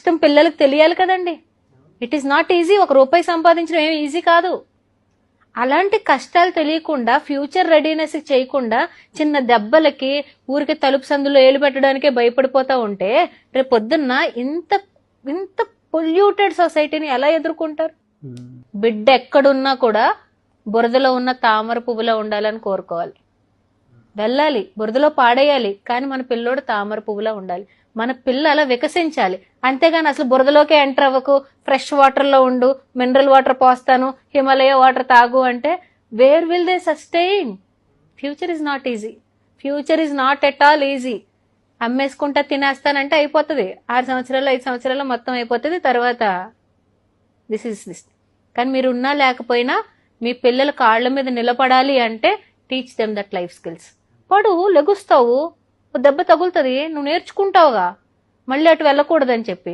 కష్టం పిల్లలకు తెలియాలి కదండి. It is not easy. ₹1 సంపాదించడం ఏమి ఈజీ కాదు. అలాంటి కష్టాలు తెలియకుండా ఫ్యూచర్ రెడీనెస్ చేయకుండా చిన్న దెబ్బలకి ఊరికి తలుపు సందులో ఏలు పెట్టడానికే భయపడిపోతా ఉంటే రేపు పొద్దున్న ఇంత ఇంత పొల్యూటెడ్ సొసైటీని ఎలా ఎదుర్కొంటారు? బిడ్డ ఎక్కడున్నా కూడా బురదలో ఉన్న తామర పువ్వులో ఉండాలని కోరుకోవాలి. వెళ్ళాలి, బురదలో పాడేయాలి, కానీ మన పిల్లోడు తామర పువ్వులా ఉండాలి. మన పిల్ల అలా వికసించాలి. అంతేగాని అసలు బురదలోకే ఎంటర్ అవ్వకు, ఫ్రెష్ వాటర్ లో ఉండు, మినరల్ వాటర్ పోస్తాను, హిమాలయ వాటర్ తాగు అంటే where will they sustain? Future is not easy. Future is not at all easy. అమ్మేసుకుంటా తినేస్తానంటే అయిపోతుంది. 6 సంవత్సరాలు 5 సంవత్సరాలు మొత్తం అయిపోతుంది. తర్వాత దిస్. కానీ మీరు ఉన్నా లేకపోయినా మీ పిల్లల కాళ్ళ మీద నిలబడాలి అంటే teach them that life skills. పడు, లెగుస్తావు, దెబ్బ తగులుతుంది, నువ్వు నేర్చుకుంటావుగా, మళ్ళీ అటు వెళ్ళకూడదని చెప్పి.